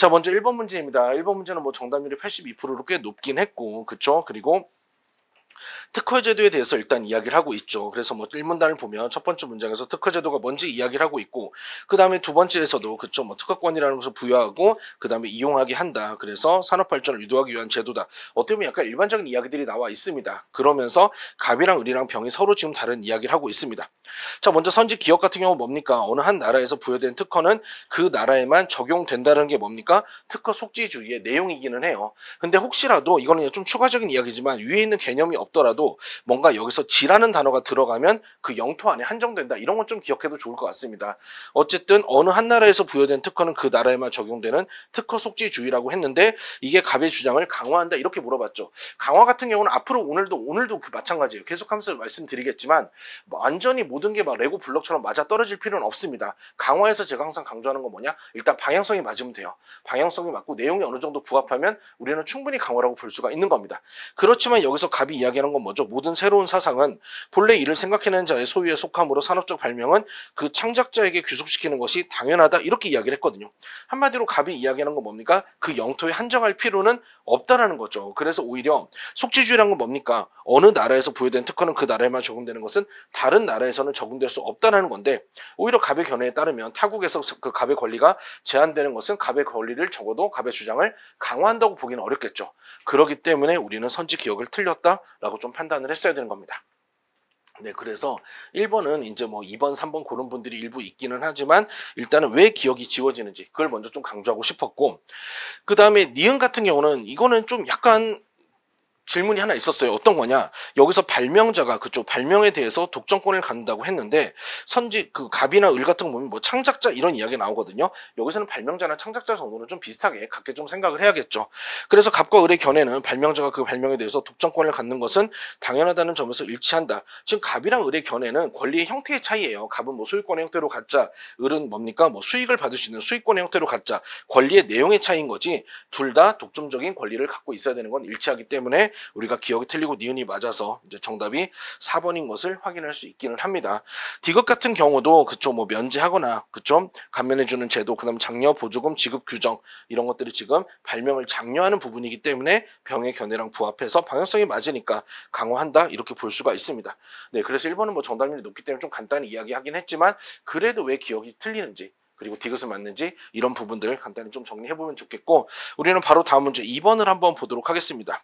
자, 먼저 1번 문제입니다. 1번 문제는 뭐 정답률이 82%로 꽤 높긴 했고, 그쵸? 그리고 특허제도에 대해서 일단 이야기를 하고 있죠. 그래서 뭐 1문단을 보면 첫 번째 문장에서 특허제도가 뭔지 이야기를 하고 있고, 그 다음에 두 번째에서도 그쵸, 뭐 특허권이라는 것을 부여하고 그 다음에 이용하게 한다. 그래서 산업발전을 유도하기 위한 제도다. 어떻게 보면 약간 일반적인 이야기들이 나와 있습니다. 그러면서 갑이랑 을이랑 병이 서로 지금 다른 이야기를 하고 있습니다. 자, 먼저 선지 기업 같은 경우 뭡니까? 어느 한 나라에서 부여된 특허는 그 나라에만 적용된다는 게 뭡니까? 특허 속지주의의 내용이기는 해요. 근데 혹시라도 이거는 좀 추가적인 이야기지만 위에 있는 개념이 없더라도 뭔가 여기서 지라는 단어가 들어가면 그 영토 안에 한정된다. 이런 건 좀 기억해도 좋을 것 같습니다. 어쨌든 어느 한 나라에서 부여된 특허는 그 나라에만 적용되는 특허 속지주의라고 했는데, 이게 갑의 주장을 강화한다 이렇게 물어봤죠. 강화 같은 경우는 앞으로 오늘도 그 마찬가지예요. 계속하면서 말씀드리겠지만 완전히 모든 게 막 레고 블럭처럼 맞아 떨어질 필요는 없습니다. 강화에서 제가 항상 강조하는 건 뭐냐? 일단 방향성이 맞으면 돼요. 방향성이 맞고 내용이 어느 정도 부합하면 우리는 충분히 강화라고 볼 수가 있는 겁니다. 그렇지만 여기서 갑이 이야기하는 건 뭐죠? 모든 새로운 사상은 본래 이를 생각해낸 자의 소유에 속함으로 산업적 발명은 그 창작자에게 귀속시키는 것이 당연하다 이렇게 이야기를 했거든요. 한마디로 갑이 이야기하는 건 뭡니까? 그 영토에 한정할 필요는 없다라는 거죠. 그래서 오히려 속지주의라는 건 뭡니까? 어느 나라에서 부여된 특허는 그 나라에만 적용되는 것은 다른 나라에서는 적용될 수 없다라는 건데, 오히려 갑의 견해에 따르면 타국에서 그 갑의 권리가 제한되는 것은 갑의 권리를 적어도 갑의 주장을 강화한다고 보기는 어렵겠죠. 그렇기 때문에 우리는 선지 기억을 틀렸다라고 좀 판단을 했어야 되는 겁니다. 네, 그래서 1번은 이제 뭐 2번, 3번 고른 분들이 일부 있기는 하지만 일단은 왜 기억이 지워지는지 그걸 먼저 좀 강조하고 싶었고, 그 다음에 니은 같은 경우는 이거는 좀 약간 질문이 하나 있었어요. 어떤 거냐? 여기서 발명자가 그쪽 발명에 대해서 독점권을 갖는다고 했는데, 선지 그 갑이나 을 같은 거 보면 뭐 창작자 이런 이야기가 나오거든요. 여기서는 발명자나 창작자 정도는 좀 비슷하게 갖게 좀 생각을 해야겠죠. 그래서 갑과 을의 견해는 발명자가 그 발명에 대해서 독점권을 갖는 것은 당연하다는 점에서 일치한다. 지금 갑이랑 을의 견해는 권리의 형태의 차이예요. 갑은 뭐 소유권의 형태로 갖자, 을은 뭡니까? 뭐 수익을 받을 수 있는 수익권의 형태로 갖자. 권리의 내용의 차이인 거지 둘 다 독점적인 권리를 갖고 있어야 되는 건 일치하기 때문에 우리가 기억이 틀리고 니은이 맞아서 이제 정답이 4번인 것을 확인할 수 있기는 합니다. 디귿 같은 경우도 그쪽 뭐 면제하거나 그쪽 감면해주는 제도, 그다음 장려 보조금 지급 규정 이런 것들이 지금 발명을 장려하는 부분이기 때문에 병의 견해랑 부합해서 방향성이 맞으니까 강화한다 이렇게 볼 수가 있습니다. 네, 그래서 1번은 뭐 정답률이 높기 때문에 좀 간단히 이야기하긴 했지만 그래도 왜 기억이 틀리는지 그리고 디귿은 맞는지 이런 부분들 간단히 좀 정리해보면 좋겠고, 우리는 바로 다음 문제 2번을 한번 보도록 하겠습니다.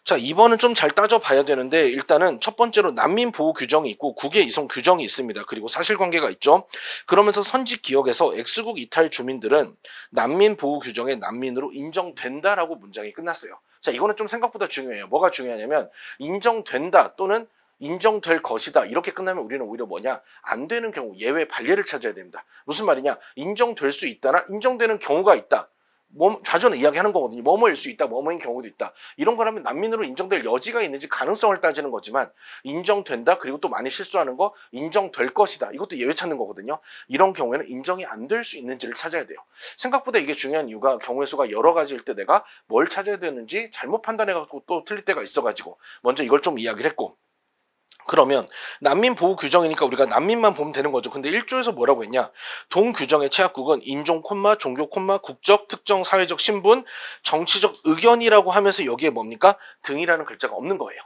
자, 2번은 좀 잘 따져봐야 되는데, 일단은 첫 번째로 난민 보호 규정이 있고 국외 이송 규정이 있습니다. 그리고 사실관계가 있죠. 그러면서 선지 기억에서 X국 이탈 주민들은 난민 보호 규정의 난민으로 인정된다라고 문장이 끝났어요. 자, 이거는 좀 생각보다 중요해요. 뭐가 중요하냐면 인정된다 또는 인정될 것이다 이렇게 끝나면 우리는 오히려 뭐냐, 안 되는 경우 예외 반례를 찾아야 됩니다. 무슨 말이냐, 인정될 수 있다나 인정되는 경우가 있다. 자주는 이야기하는 거거든요. 뭐뭐일 수 있다, 뭐뭐인 경우도 있다. 이런 거라면 난민으로 인정될 여지가 있는지 가능성을 따지는 거지만, 인정된다, 그리고 또 많이 실수하는 거 인정될 것이다. 이것도 예외 찾는 거거든요. 이런 경우에는 인정이 안 될 수 있는지를 찾아야 돼요. 생각보다 이게 중요한 이유가 경우의 수가 여러 가지일 때 내가 뭘 찾아야 되는지 잘못 판단해가지고 또 틀릴 때가 있어가지고 먼저 이걸 좀 이야기를 했고, 그러면 난민 보호 규정이니까 우리가 난민만 보면 되는 거죠. 근데 1조에서 뭐라고 했냐? 동규정의 취약국은 인종, 종교, 국적, 특정 사회적 신분, 정치적 의견이라고 하면서 여기에 뭡니까? 등이라는 글자가 없는 거예요.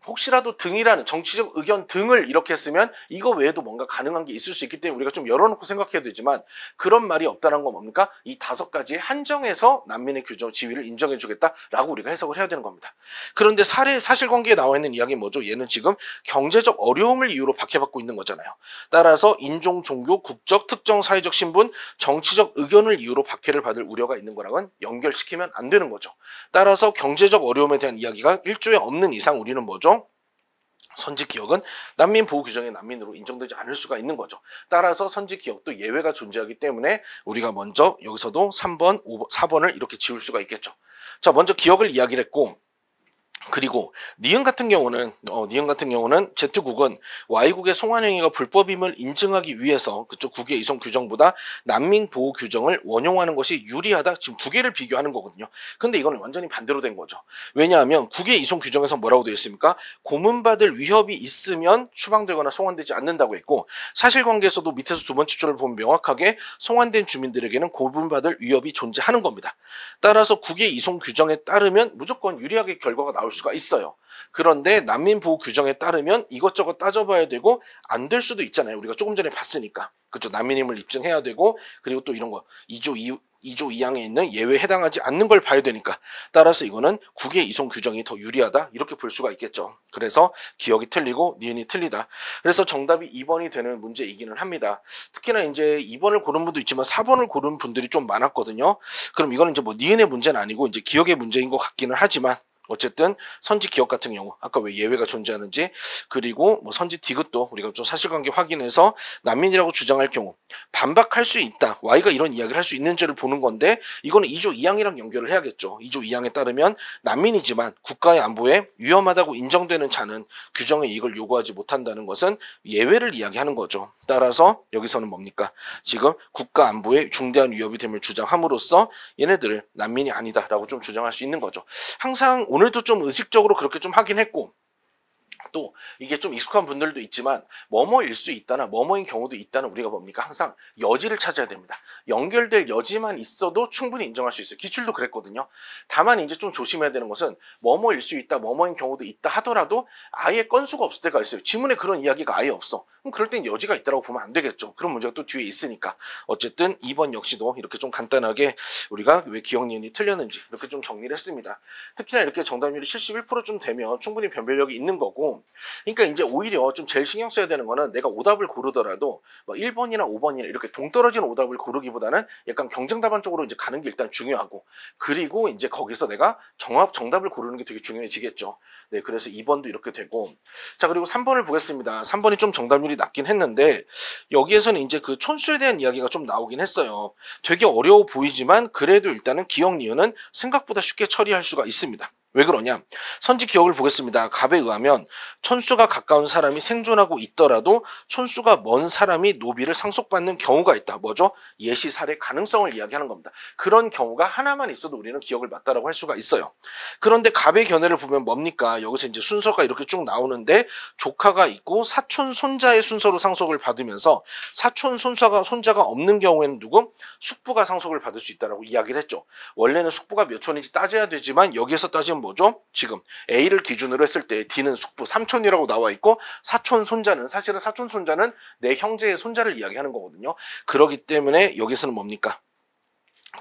혹시라도 등이라는 정치적 의견 등을 이렇게 쓰면 이거 외에도 뭔가 가능한 게 있을 수 있기 때문에 우리가 좀 열어놓고 생각해야 되지만, 그런 말이 없다는 건 뭡니까? 이 5가지에 한정해서 난민의 규정 지위를 인정해주겠다라고 우리가 해석을 해야 되는 겁니다. 그런데 사실관계에 나와 있는 이야기는 뭐죠? 얘는 지금 경제적 어려움을 이유로 박해받고 있는 거잖아요. 따라서 인종, 종교, 국적, 특정 사회적 신분, 정치적 의견을 이유로 박해를 받을 우려가 있는 거랑은 연결시키면 안 되는 거죠. 따라서 경제적 어려움에 대한 이야기가 1조에 없는 이상 우리는 뭐죠? 선지 기억은 난민 보호 규정의 난민으로 인정되지 않을 수가 있는 거죠. 따라서 선지 기억도 예외가 존재하기 때문에 우리가 먼저 여기서도 3번, 5번, 4번을 이렇게 지울 수가 있겠죠. 자, 먼저 기억을 이야기를 했고, 그리고 니은 같은 경우는 Z국은 Y국의 송환 행위가 불법임을 인증하기 위해서 그쪽 국외 이송 규정보다 난민 보호 규정을 원용하는 것이 유리하다. 지금 두 개를 비교하는 거거든요. 근데 이거는 완전히 반대로 된 거죠. 왜냐하면 국외 이송 규정에서 뭐라고 되어 있습니까? 고문받을 위협이 있으면 추방되거나 송환되지 않는다고 했고, 사실관계에서도 밑에서 두 번째 줄을 보면 명확하게 송환된 주민들에게는 고문받을 위협이 존재하는 겁니다. 따라서 국외 이송 규정에 따르면 무조건 유리하게 결과가 나올 수가 있어요. 그런데 난민 보호 규정에 따르면 이것저것 따져봐야 되고 안 될 수도 있잖아요. 우리가 조금 전에 봤으니까. 그죠? 난민임을 입증해야 되고, 그리고 또 이런 거 2조 2항에 있는 예외에 해당하지 않는 걸 봐야 되니까. 따라서 이거는 국외 이송 규정이 더 유리하다. 이렇게 볼 수가 있겠죠. 그래서 기억이 틀리고 니은이 틀리다. 그래서 정답이 2번이 되는 문제이기는 합니다. 특히나 이제 2번을 고른 분도 있지만 4번을 고른 분들이 좀 많았거든요. 그럼 이거는 이제 뭐 니은의 문제는 아니고 이제 기억의 문제인 것 같기는 하지만, 어쨌든 선지 기억 같은 경우 아까 왜 예외가 존재하는지, 그리고 뭐 선지 디귿도 우리가 좀 사실관계 확인해서 난민이라고 주장할 경우 반박할 수 있다. Y가 이런 이야기를 할 수 있는지를 보는 건데, 이거는 2조 2항이랑 연결을 해야겠죠. 2조 2항에 따르면 난민이지만 국가의 안보에 위험하다고 인정되는 자는 규정의 이익을 요구하지 못한다는 것은 예외를 이야기하는 거죠. 따라서 여기서는 뭡니까? 지금 국가 안보에 중대한 위협이 됨을 주장함으로써 얘네들을 난민이 아니다라고 좀 주장할 수 있는 거죠. 항상 오늘도 좀 의식적으로 그렇게 좀 하긴 했고, 또 이게 좀 익숙한 분들도 있지만 뭐뭐일 수 있다나 뭐뭐인 경우도 있다는 우리가 뭡니까? 항상 여지를 찾아야 됩니다. 연결될 여지만 있어도 충분히 인정할 수 있어요. 기출도 그랬거든요. 다만 이제 좀 조심해야 되는 것은 뭐뭐일 수 있다, 뭐뭐인 경우도 있다 하더라도 아예 건수가 없을 때가 있어요. 지문에 그런 이야기가 아예 없어. 그럼 그럴 땐 여지가 있다고 보면 안 되겠죠. 그런 문제가 또 뒤에 있으니까. 어쨌든 2번 역시도 이렇게 좀 간단하게 우리가 왜 기억 니은이 틀렸는지 이렇게 좀 정리를 했습니다. 특히나 이렇게 정답률이 71%좀 되면 충분히 변별력이 있는 거고, 그러니까 이제 오히려 좀 제일 신경 써야 되는 거는 내가 오답을 고르더라도 뭐 1번이나 5번이나 이렇게 동떨어진 오답을 고르기보다는 약간 경쟁 답안 쪽으로 이제 가는 게 일단 중요하고, 그리고 이제 거기서 내가 정답을 고르는 게 되게 중요해지겠죠. 네, 그래서 2번도 이렇게 되고, 자, 그리고 3번을 보겠습니다. 3번이 좀 정답률이 낮긴 했는데, 여기에서는 이제 그 촌수에 대한 이야기가 좀 나오긴 했어요. 되게 어려워 보이지만 그래도 일단은 기억 니은은 생각보다 쉽게 처리할 수가 있습니다. 왜 그러냐? 선지 기억을 보겠습니다. 갑에 의하면 촌수가 가까운 사람이 생존하고 있더라도 촌수가 먼 사람이 노비를 상속받는 경우가 있다. 뭐죠? 예시 사례 가능성을 이야기하는 겁니다. 그런 경우가 하나만 있어도 우리는 기억을 맞다라고 할 수가 있어요. 그런데 갑의 견해를 보면 뭡니까? 여기서 이제 순서가 이렇게 쭉 나오는데 조카가 있고 사촌 손자의 순서로 상속을 받으면서 사촌 손자가 없는 경우에는 누구? 숙부가 상속을 받을 수 있다라고 이야기를 했죠. 원래는 숙부가 몇 촌인지 따져야 되지만 여기에서 따지면 뭐죠? 지금 A를 기준으로 했을 때 D는 숙부 3촌이라고 나와 있고, 사촌 손자는 사실은 사촌 손자는 내 형제의 손자를 이야기하는 거거든요. 그렇기 때문에 여기서는 뭡니까?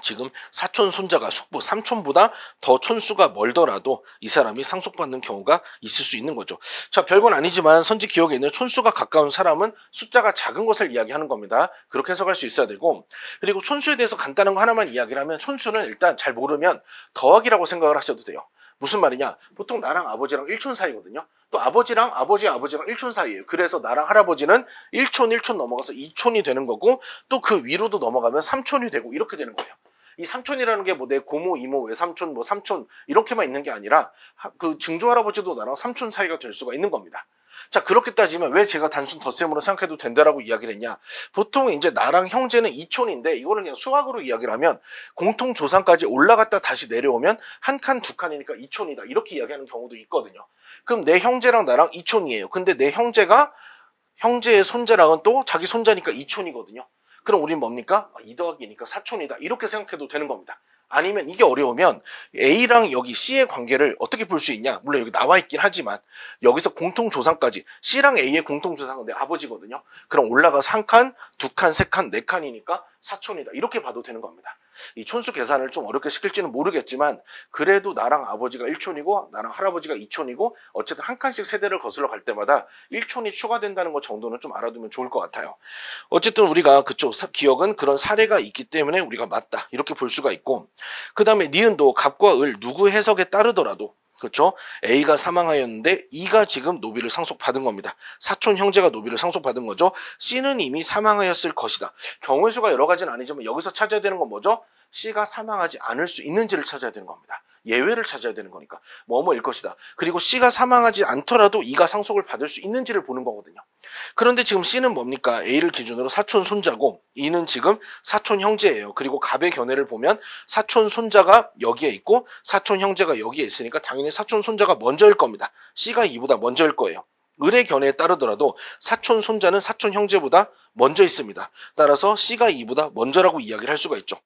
지금 사촌 손자가 숙부 3촌보다 더 촌수가 멀더라도 이 사람이 상속받는 경우가 있을 수 있는 거죠. 자, 별건 아니지만 선지 기억에 있는 촌수가 가까운 사람은 숫자가 작은 것을 이야기하는 겁니다. 그렇게 해석할 수 있어야 되고, 그리고 촌수에 대해서 간단한 거 하나만 이야기를 하면, 촌수는 일단 잘 모르면 더하기라고 생각을 하셔도 돼요. 무슨 말이냐? 보통 나랑 아버지랑 1촌 사이거든요. 또 아버지랑 1촌 사이예요. 그래서 나랑 할아버지는 1촌 넘어가서 2촌이 되는 거고, 또 그 위로도 넘어가면 3촌이 되고 이렇게 되는 거예요. 이 삼촌이라는 게 뭐 내 고모, 이모, 외삼촌, 뭐 삼촌 이렇게만 있는 게 아니라 그 증조 할아버지도 나랑 삼촌 사이가 될 수가 있는 겁니다. 자, 그렇게 따지면 왜 제가 단순 덧셈으로 생각해도 된다라고 이야기를 했냐? 보통 이제 나랑 형제는 2촌인데 이거는 그냥 수학으로 이야기를 하면 공통 조상까지 올라갔다 다시 내려오면 한 칸, 두 칸이니까 2촌이다 이렇게 이야기하는 경우도 있거든요. 그럼 내 형제랑 나랑 2촌이에요. 근데 내 형제의 손자랑은 또 자기 손자니까 2촌이거든요. 그럼 우린 뭡니까? 2 더하기니까 4촌이다. 이렇게 생각해도 되는 겁니다. 아니면 이게 어려우면 A랑 여기 C의 관계를 어떻게 볼 수 있냐? 물론 여기 나와 있긴 하지만 여기서 공통조상까지 C랑 A의 공통조상은 내 아버지거든요. 그럼 올라가서 한 칸, 두 칸, 세 칸, 네 칸이니까 4촌이다. 이렇게 봐도 되는 겁니다. 이 촌수 계산을 좀 어렵게 시킬지는 모르겠지만 그래도 나랑 아버지가 1촌이고 나랑 할아버지가 2촌이고 어쨌든 한 칸씩 세대를 거슬러 갈 때마다 1촌이 추가된다는 것 정도는 좀 알아두면 좋을 것 같아요. 어쨌든 우리가 그쪽 기억은 그런 사례가 있기 때문에 우리가 맞다 이렇게 볼 수가 있고, 그 다음에 니은도 갑과 을 누구 해석에 따르더라도 그렇죠? A가 사망하였는데 E가 지금 노비를 상속받은 겁니다. 사촌 형제가 노비를 상속받은 거죠. C는 이미 사망하였을 것이다. 경우의 수가 여러 가지는 아니지만 여기서 찾아야 되는 건 뭐죠? C가 사망하지 않을 수 있는지를 찾아야 되는 겁니다. 예외를 찾아야 되는 거니까 뭐뭐일 것이다. 그리고 C가 사망하지 않더라도 E가 상속을 받을 수 있는지를 보는 거거든요. 그런데 지금 C는 뭡니까? A를 기준으로 사촌 손자고 E는 지금 사촌 형제예요. 그리고 갑의 견해를 보면 사촌 손자가 여기에 있고 사촌 형제가 여기에 있으니까 당연히 사촌 손자가 먼저일 겁니다. C가 E보다 먼저일 거예요. 을의 견해에 따르더라도 사촌 손자는 사촌 형제보다 먼저 있습니다. 따라서 C가 E보다 먼저라고 이야기를 할 수가 있죠.